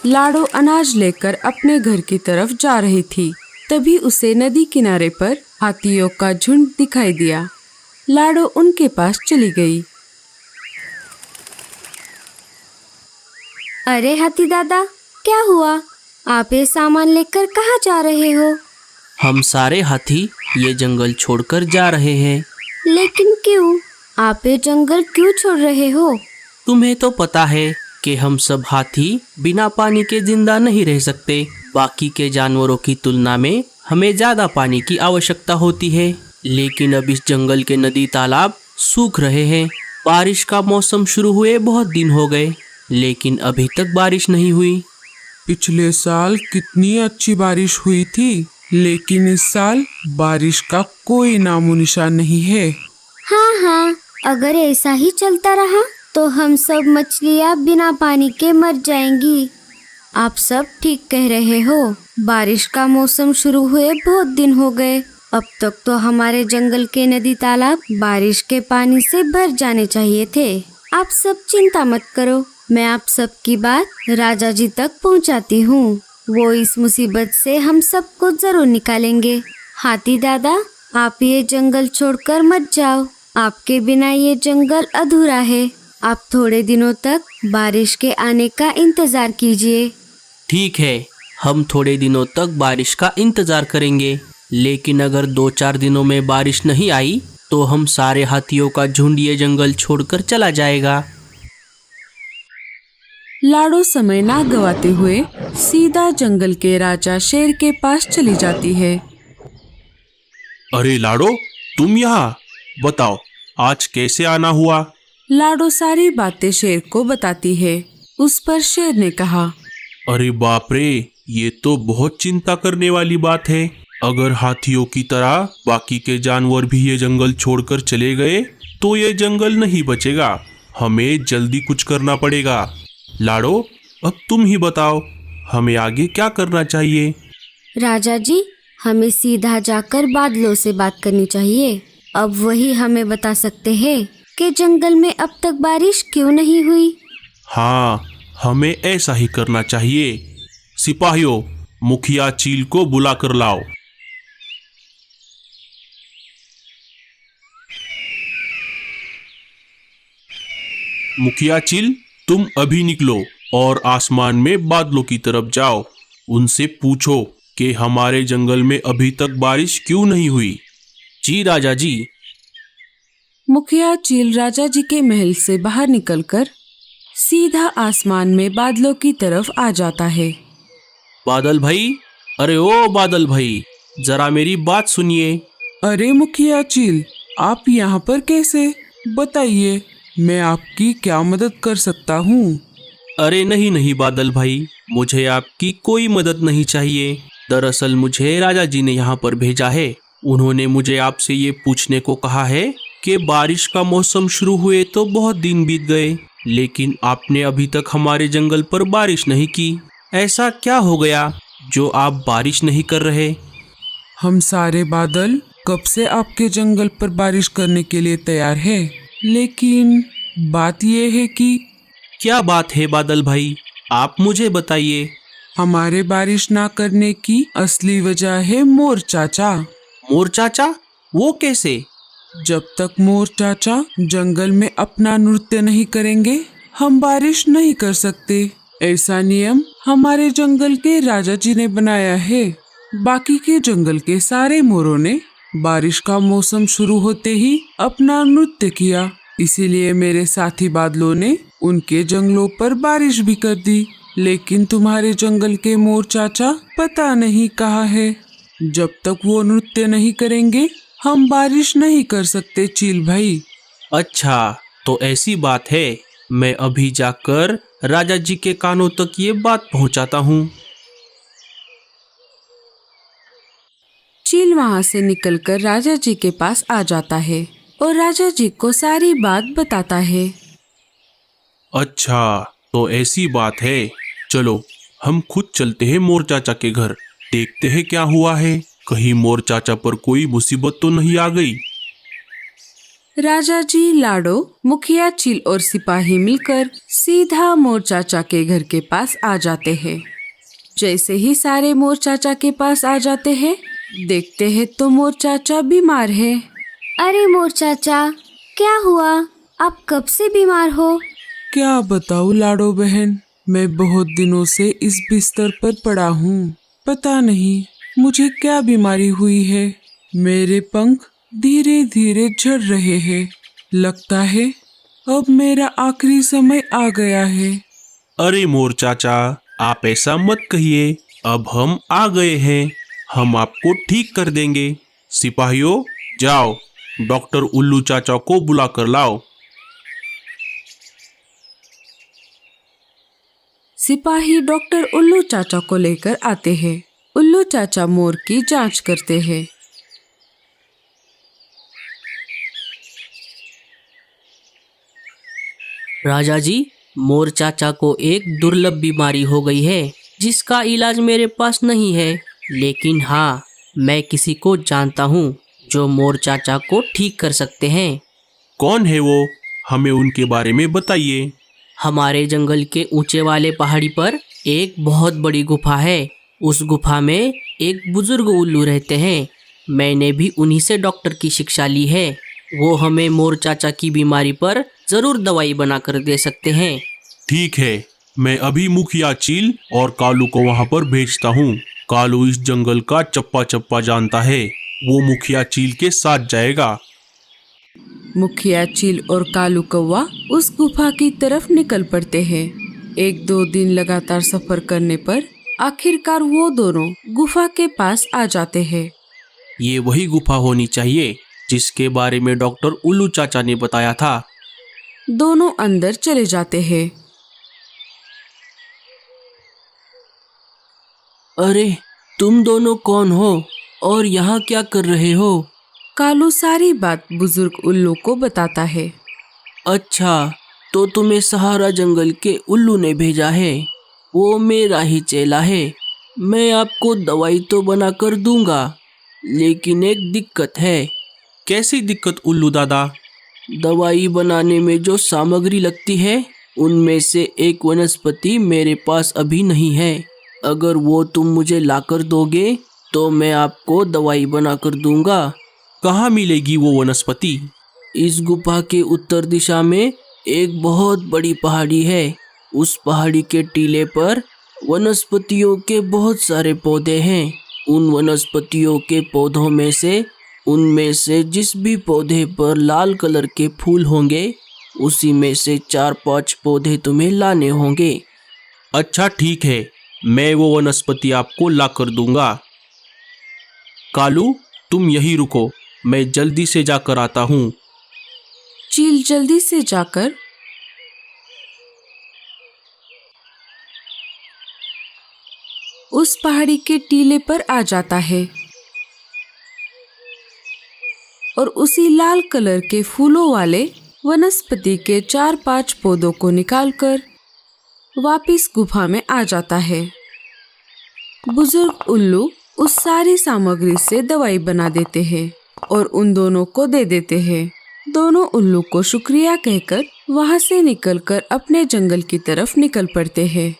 लाडो अनाज लेकर अपने घर की तरफ जा रही थी। तभी उसे नदी किनारे पर हाथियों का झुंड दिखाई दिया। लाडो उनके पास चली गई। अरे हाथी दादा, क्या हुआ? आप ये सामान लेकर कहाँ जा रहे हो? हम सारे हाथी ये जंगल छोड़कर जा रहे हैं। लेकिन क्यों? आप ये जंगल क्यों छोड़ रहे हो? तुम्हें तो पता है कि हम सब हाथी बिना पानी के जिंदा नहीं रह सकते। बाकी के जानवरों की तुलना में हमें ज्यादा पानी की आवश्यकता होती है। लेकिन अब इस जंगल के नदी तालाब सूख रहे हैं। बारिश का मौसम शुरू हुए बहुत दिन हो गए, लेकिन अभी तक बारिश नहीं हुई। पिछले साल कितनी अच्छी बारिश हुई थी, लेकिन इस साल बारिश का कोई नामो निशान नहीं है। हाँ, अगर ऐसा ही चलता रहा तो हम सब मछलियाँ बिना पानी के मर जाएंगी। आप सब ठीक कह रहे हो। बारिश का मौसम शुरू हुए बहुत दिन हो गए। अब तक तो हमारे जंगल के नदी तालाब बारिश के पानी से भर जाने चाहिए थे। आप सब चिंता मत करो, मैं आप सब की बात राजा जी तक पहुंचाती हूँ। वो इस मुसीबत से हम सबको जरूर निकालेंगे। हाथी दादा, आप ये जंगल छोड़कर मत जाओ। आपके बिना ये जंगल अधूरा है। आप थोड़े दिनों तक बारिश के आने का इंतजार कीजिए। ठीक है, हम थोड़े दिनों तक बारिश का इंतजार करेंगे। लेकिन अगर 2-4 दिनों में बारिश नहीं आई तो हम सारे हाथियों का झुंड ये जंगल छोड़कर चला जाएगा। लाडो समय ना गवाते हुए सीधा जंगल के राजा शेर के पास चली जाती है। अरे लाडो, तुम यहाँ? बताओ, आज कैसे आना हुआ? लाडो सारी बातें शेर को बताती है। उस पर शेर ने कहा, अरे बाप रे, ये तो बहुत चिंता करने वाली बात है। अगर हाथियों की तरह बाकी के जानवर भी ये जंगल छोड़कर चले गए तो ये जंगल नहीं बचेगा। हमें जल्दी कुछ करना पड़ेगा। लाडो, अब तुम ही बताओ, हमें आगे क्या करना चाहिए? राजा जी, हमें सीधा जाकर बादलों से बात करनी चाहिए। अब वही हमें बता सकते हैं कि जंगल में अब तक बारिश क्यों नहीं हुई। हाँ, हमें ऐसा ही करना चाहिए। सिपाहियों, मुखिया चील को बुला कर लाओ। मुखिया चील, तुम अभी निकलो और आसमान में बादलों की तरफ जाओ। उनसे पूछो कि हमारे जंगल में अभी तक बारिश क्यों नहीं हुई। जी राजा जी। मुखिया चील राजा जी के महल से बाहर निकलकर सीधा आसमान में बादलों की तरफ आ जाता है। बादल भाई, अरे ओ बादल भाई, जरा मेरी बात सुनिए। अरे मुखिया चील, आप यहाँ पर कैसे? बताइए, मैं आपकी क्या मदद कर सकता हूँ? अरे नहीं बादल भाई, मुझे आपकी कोई मदद नहीं चाहिए। दरअसल मुझे राजा जी ने यहाँ पर भेजा है। उन्होंने मुझे आपसे ये पूछने को कहा है कि बारिश का मौसम शुरू हुए तो बहुत दिन बीत गए, लेकिन आपने अभी तक हमारे जंगल पर बारिश नहीं की। ऐसा क्या हो गया जो आप बारिश नहीं कर रहे? हम सारे बादल कब से आपके जंगल पर बारिश करने के लिए तैयार है, लेकिन बात यह है कि क्या बात है बादल भाई, आप मुझे बताइए। हमारे बारिश ना करने की असली वजह है मोर चाचा। मोर चाचा? वो कैसे? जब तक मोर चाचा जंगल में अपना नृत्य नहीं करेंगे, हम बारिश नहीं कर सकते। ऐसा नियम हमारे जंगल के राजा जी ने बनाया है। बाकी के जंगल के सारे मोरों ने बारिश का मौसम शुरू होते ही अपना नृत्य किया, इसीलिए मेरे साथी बादलों ने उनके जंगलों पर बारिश भी कर दी। लेकिन तुम्हारे जंगल के मोर चाचा पता नहीं कहाँ है। जब तक वो नृत्य नहीं करेंगे, हम बारिश नहीं कर सकते चील भाई। अच्छा, तो ऐसी बात है। मैं अभी जाकर राजा जी के कानों तक ये बात पहुंचाता हूँ। चील वहाँ से निकलकर राजा जी के पास आ जाता है और राजा जी को सारी बात बताता है। अच्छा, तो ऐसी बात है। चलो, हम खुद चलते हैं मोर चाचा के घर, देखते हैं क्या हुआ है। कहीं मोर चाचा पर कोई मुसीबत तो नहीं आ गई। राजा जी, लाडो, मुखिया चील और सिपाही मिलकर सीधा मोर चाचा के घर के पास आ जाते हैं। जैसे ही सारे मोर चाचा के पास आ जाते हैं, देखते हैं तो मोर चाचा बीमार है। अरे मोर चाचा, क्या हुआ? आप कब से बीमार हो? क्या बताऊँ लाडो बहन, मैं बहुत दिनों से इस बिस्तर पर पड़ा हूँ। पता नहीं मुझे क्या बीमारी हुई है। मेरे पंख धीरे धीरे झड़ रहे हैं। लगता है अब मेरा आखिरी समय आ गया है। अरे मोर चाचा, आप ऐसा मत कहिए। अब हम आ गए हैं, हम आपको ठीक कर देंगे। सिपाहियों, जाओ डॉक्टर उल्लू चाचा को बुला कर लाओ। सिपाही डॉक्टर उल्लू चाचा को लेकर आते हैं। उल्लू चाचा मोर की जांच करते हैं। राजा जी, मोर चाचा को एक दुर्लभ बीमारी हो गई है जिसका इलाज मेरे पास नहीं है, लेकिन हाँ, मैं किसी को जानता हूँ जो मोर चाचा को ठीक कर सकते हैं। कौन है वो? हमें उनके बारे में बताइए। हमारे जंगल के ऊंचे वाले पहाड़ी पर एक बहुत बड़ी गुफा है। उस गुफा में एक बुजुर्ग उल्लू रहते हैं। मैंने भी उन्हीं से डॉक्टर की शिक्षा ली है। वो हमें मोर चाचा की बीमारी पर जरूर दवाई बना कर दे सकते हैं। ठीक है, मैं अभी मुखिया चील और कालू को वहाँ पर भेजता हूँ। कालू इस जंगल का चप्पा चप्पा जानता है, वो मुखिया चील के साथ जाएगा। मुखिया चील और कालू कौवा उस गुफा की तरफ निकल पड़ते हैं। 1-2 दिन लगातार सफर करने पर आखिरकार वो दोनों गुफा के पास आ जाते हैं। ये वही गुफा होनी चाहिए जिसके बारे में डॉक्टर उल्लू चाचा ने बताया था। दोनों अंदर चले जाते हैं। अरे, तुम दोनों कौन हो और यहाँ क्या कर रहे हो? कालू सारी बात बुजुर्ग उल्लू को बताता है। अच्छा, तो तुम्हें सहारा जंगल के उल्लू ने भेजा है। वो मेरा ही चेला है। मैं आपको दवाई तो बना कर दूंगा, लेकिन एक दिक्कत है। कैसी दिक्कत उल्लू दादा? दवाई बनाने में जो सामग्री लगती है, उनमें से एक वनस्पति मेरे पास अभी नहीं है। अगर वो तुम मुझे लाकर दोगे तो मैं आपको दवाई बनाकर दूंगा। कहाँ मिलेगी वो वनस्पति? इस गुफा के उत्तर दिशा में एक बहुत बड़ी पहाड़ी है। उस पहाड़ी के टीले पर वनस्पतियों के बहुत सारे पौधे हैं। उन वनस्पतियों के पौधों में से उनमें से जिस भी पौधे पर लाल कलर के फूल होंगे, उसी में से 4-5 पौधे तुम्हें लाने होंगे। अच्छा ठीक है, मैं वो वनस्पति आपको ला कर दूंगा। कालू, तुम यहीं रुको, मैं जल्दी से जाकर आता हूँ। चील जल्दी से जाकर उस पहाड़ी के टीले पर आ जाता है और उसी लाल कलर के फूलों वाले वनस्पति के 4-5 पौधों को निकालकर वापिस गुफा में आ जाता है। बुजुर्ग उल्लू उस सारी सामग्री से दवाई बना देते हैं और उन दोनों को दे देते हैं। दोनों उल्लू को शुक्रिया कहकर वहां से निकलकर अपने जंगल की तरफ निकल पड़ते हैं।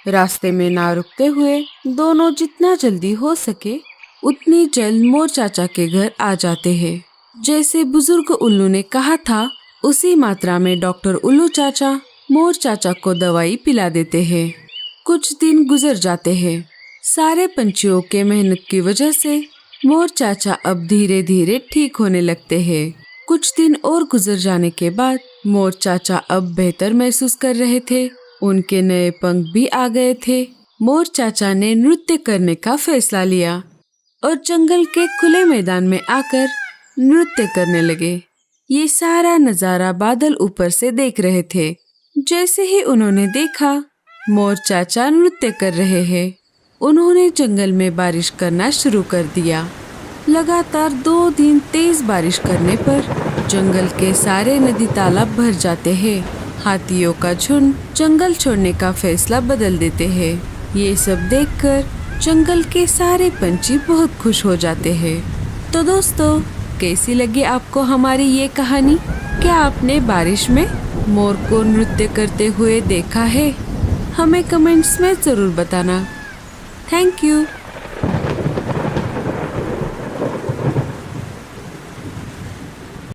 रास्ते में ना रुकते हुए दोनों जितना जल्दी हो सके उतनी जल्द मोर चाचा के घर आ जाते हैं। जैसे बुजुर्ग उल्लू ने कहा था, उसी मात्रा में डॉक्टर उल्लू चाचा मोर चाचा को दवाई पिला देते हैं। कुछ दिन गुजर जाते हैं। सारे पंछियों के मेहनत की वजह से मोर चाचा अब धीरे धीरे ठीक होने लगते हैं। कुछ दिन और गुजर जाने के बाद मोर चाचा अब बेहतर महसूस कर रहे थे। उनके नए पंख भी आ गए थे। मोर चाचा ने नृत्य करने का फैसला लिया और जंगल के खुले मैदान में आकर नृत्य करने लगे। ये सारा नजारा बादल ऊपर से देख रहे थे। जैसे ही उन्होंने देखा मोर चाचा नृत्य कर रहे हैं, उन्होंने जंगल में बारिश करना शुरू कर दिया। लगातार 2 दिन तेज बारिश करने पर जंगल के सारे नदी तालाब भर जाते हैं। हाथियों का झुंड जंगल छोड़ने का फैसला बदल देते हैं। ये सब देखकर जंगल के सारे पंछी बहुत खुश हो जाते हैं। तो दोस्तों, कैसी लगी आपको हमारी ये कहानी? क्या आपने बारिश में मोर को नृत्य करते हुए देखा है? हमें कमेंट्स में जरूर बताना। Thank you.